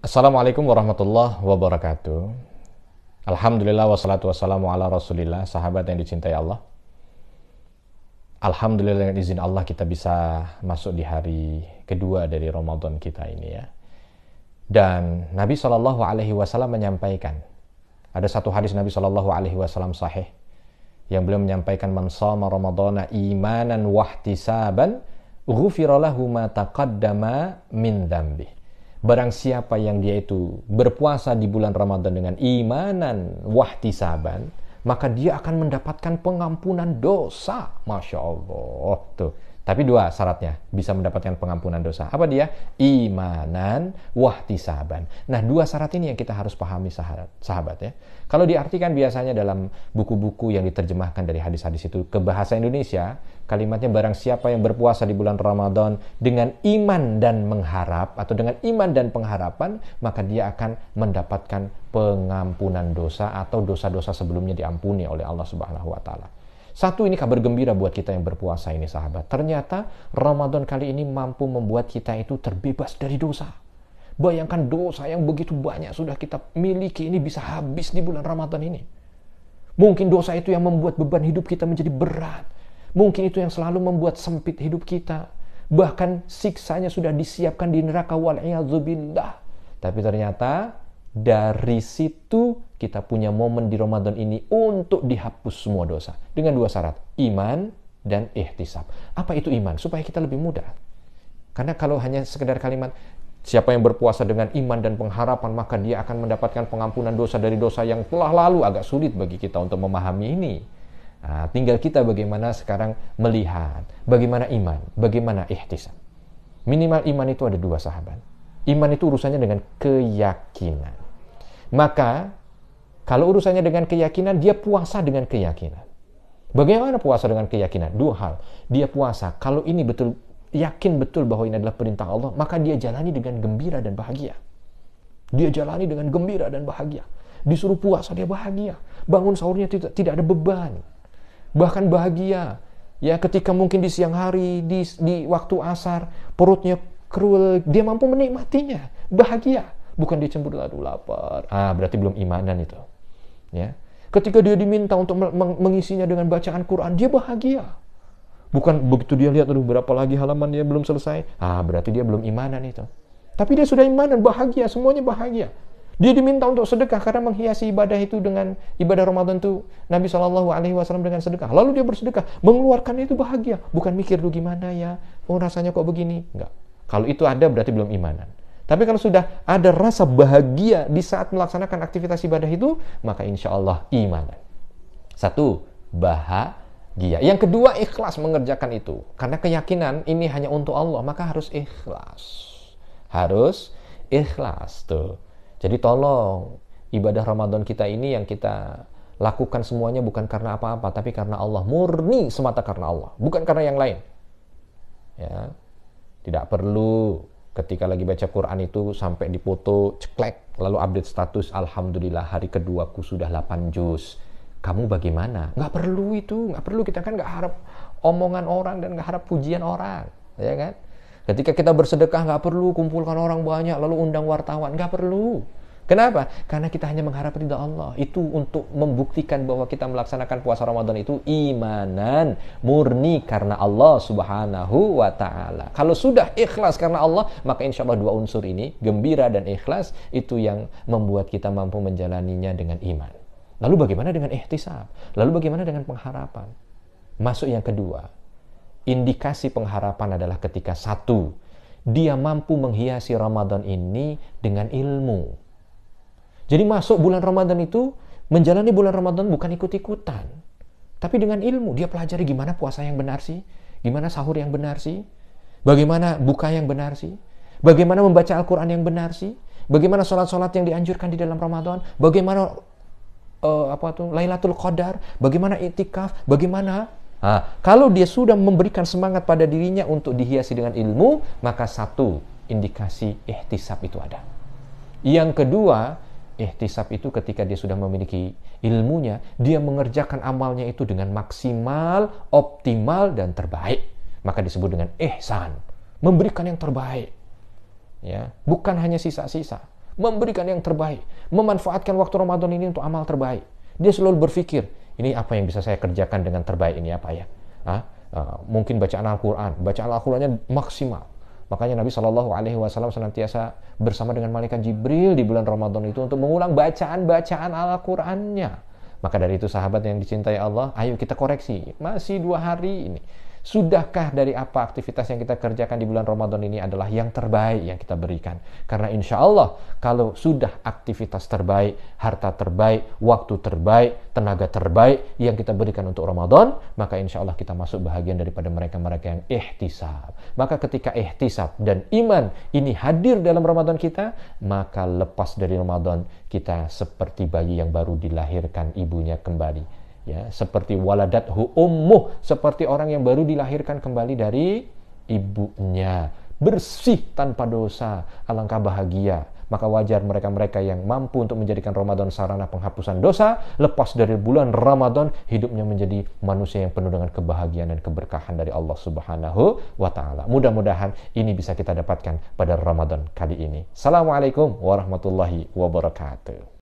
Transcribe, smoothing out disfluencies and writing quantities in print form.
Assalamualaikum warahmatullahi wabarakatuh. Alhamdulillah wassalatu wassalamu ala rasulillah. Sahabat yang dicintai Allah, alhamdulillah dengan izin Allah kita bisa masuk di hari kedua dari Ramadan kita ini ya. Dan Nabi SAW menyampaikan, ada satu hadis Nabi SAW sahih yang beliau menyampaikan, man shoma ramadhana imanan wahtisaban ghufira lahu ma taqaddama min dzambi. Barang siapa yang dia itu berpuasa di bulan Ramadan dengan imanan wahtisaban, maka dia akan mendapatkan pengampunan dosa. Masya Allah. Tuh. Tapi dua syaratnya bisa mendapatkan pengampunan dosa. Apa dia? Imanan wahtisaban. Nah, dua syarat ini yang kita harus pahami sahabat ya. Kalau diartikan biasanya dalam buku-buku yang diterjemahkan dari hadis-hadis itu ke bahasa Indonesia, kalimatnya barang siapa yang berpuasa di bulan Ramadan dengan iman dan mengharap, atau dengan iman dan pengharapan, maka dia akan mendapatkan pengampunan dosa atau dosa-dosa sebelumnya diampuni oleh Allah Subhanahu wa taala. Satu, ini kabar gembira buat kita yang berpuasa ini sahabat. Ternyata Ramadan kali ini mampu membuat kita itu terbebas dari dosa. Bayangkan dosa yang begitu banyak sudah kita miliki ini bisa habis di bulan Ramadan ini. Mungkin dosa itu yang membuat beban hidup kita menjadi berat. Mungkin itu yang selalu membuat sempit hidup kita. Bahkan siksanya sudah disiapkan di neraka wal'iyadzubillah. Tapi ternyata dari situ kita punya momen di Ramadan ini untuk dihapus semua dosa. Dengan dua syarat, iman dan ihtisab. Apa itu iman? Supaya kita lebih mudah. Karena kalau hanya sekedar kalimat, siapa yang berpuasa dengan iman dan pengharapan, maka dia akan mendapatkan pengampunan dosa dari dosa yang telah lalu, agak sulit bagi kita untuk memahami ini. Nah, tinggal kita bagaimana sekarang melihat, bagaimana iman, bagaimana ihtisab. Minimal iman itu ada dua sahabat. Iman itu urusannya dengan keyakinan. Maka, kalau urusannya dengan keyakinan, dia puasa dengan keyakinan. Bagaimana puasa dengan keyakinan? Dua hal. Dia puasa, kalau ini betul, yakin betul bahwa ini adalah perintah Allah, maka dia jalani dengan gembira dan bahagia. Dia jalani dengan gembira dan bahagia. Disuruh puasa, dia bahagia. Bangun sahurnya tidak ada beban. Bahkan bahagia. Ya, ketika mungkin di siang hari, di waktu asar, perutnya keruel, dia mampu menikmatinya. Bahagia. Bukan dia cemburu, aduh lapar. Berarti belum imanan itu. Ya. Ketika dia diminta untuk mengisinya dengan bacaan Quran, dia bahagia. Bukan begitu dia lihat, aduh berapa lagi halaman dia belum selesai. Berarti dia belum imanan itu. Tapi dia sudah imanan, bahagia, semuanya bahagia. Dia diminta untuk sedekah karena menghiasi ibadah itu dengan ibadah Ramadan itu Nabi SAW dengan sedekah. Lalu dia bersedekah, mengeluarkan itu bahagia. Bukan mikir, duh gimana ya, rasanya kok begini. Enggak. Kalau itu ada berarti belum imanan. Tapi kalau sudah ada rasa bahagia di saat melaksanakan aktivitas ibadah itu, maka insya Allah imanan. Satu, bahagia. Yang kedua, ikhlas mengerjakan itu. Karena keyakinan ini hanya untuk Allah, maka harus ikhlas. Harus ikhlas tuh. Jadi tolong, ibadah Ramadan kita ini yang kita lakukan semuanya bukan karena apa-apa, tapi karena Allah. Murni semata karena Allah, bukan karena yang lain. Ya. Tidak perlu ketika lagi baca Quran itu sampai dipoto, ceklek, lalu update status, alhamdulillah hari kedua ku sudah 8 juz. Kamu bagaimana? Nggak perlu itu, nggak perlu. Kita kan nggak harap omongan orang dan nggak harap pujian orang, ya kan? Ketika kita bersedekah nggak perlu kumpulkan orang banyak lalu undang wartawan, nggak perlu. Kenapa? Karena kita hanya mengharap ridha Allah. Itu untuk membuktikan bahwa kita melaksanakan puasa Ramadan itu imanan murni karena Allah Subhanahu wa ta'ala. Kalau sudah ikhlas karena Allah, maka insya Allah dua unsur ini, gembira dan ikhlas, itu yang membuat kita mampu menjalaninya dengan iman. Lalu bagaimana dengan ihtisab? Lalu bagaimana dengan pengharapan? Masuk yang kedua. Indikasi pengharapan adalah ketika satu, dia mampu menghiasi Ramadan ini dengan ilmu. Jadi masuk bulan Ramadan itu, menjalani bulan Ramadan bukan ikut-ikutan. Tapi dengan ilmu, dia pelajari gimana puasa yang benar sih, gimana sahur yang benar sih, bagaimana buka yang benar sih, bagaimana membaca Al-Quran yang benar sih, bagaimana sholat-sholat yang dianjurkan di dalam Ramadan, bagaimana Lailatul Qadar, bagaimana i'tikaf, bagaimana. Kalau dia sudah memberikan semangat pada dirinya untuk dihiasi dengan ilmu, maka satu, indikasi ihtisab itu ada. Yang kedua, ihtisab itu ketika dia sudah memiliki ilmunya, dia mengerjakan amalnya itu dengan maksimal, optimal, dan terbaik. Maka disebut dengan ihsan, memberikan yang terbaik. Ya, bukan hanya sisa-sisa. memberikan yang terbaik, memanfaatkan waktu Ramadan ini untuk amal terbaik. Dia selalu berpikir, ini apa yang bisa saya kerjakan dengan terbaik ini apa ya? Mungkin bacaan Al-Qurannya maksimal. Makanya Nabi Shallallahu Alaihi Wasallam senantiasa bersama dengan malaikat Jibril di bulan Ramadan itu untuk mengulang bacaan Al-Qurannya. Maka dari itu sahabat yang dicintai Allah, ayo kita koreksi, masih 2 hari ini. Sudahkah dari apa aktivitas yang kita kerjakan di bulan Ramadan ini adalah yang terbaik yang kita berikan? Karena insya Allah kalau sudah aktivitas terbaik, harta terbaik, waktu terbaik, tenaga terbaik yang kita berikan untuk Ramadan, maka insya Allah kita masuk bahagian daripada mereka-mereka yang ihtisab. Maka ketika ihtisab dan iman ini hadir dalam Ramadan kita, maka lepas dari Ramadan kita seperti bayi yang baru dilahirkan ibunya kembali. Ya, seperti waladathu ummuh, seperti orang yang baru dilahirkan kembali dari ibunya, bersih tanpa dosa. Alangkah bahagia. Maka wajar mereka-mereka yang mampu untuk menjadikan Ramadan sarana penghapusan dosa, lepas dari bulan Ramadan hidupnya menjadi manusia yang penuh dengan kebahagiaan dan keberkahan dari Allah Subhanahu wa taala. Mudah-mudahan ini bisa kita dapatkan pada Ramadan kali ini. Assalamualaikum warahmatullahi wabarakatuh.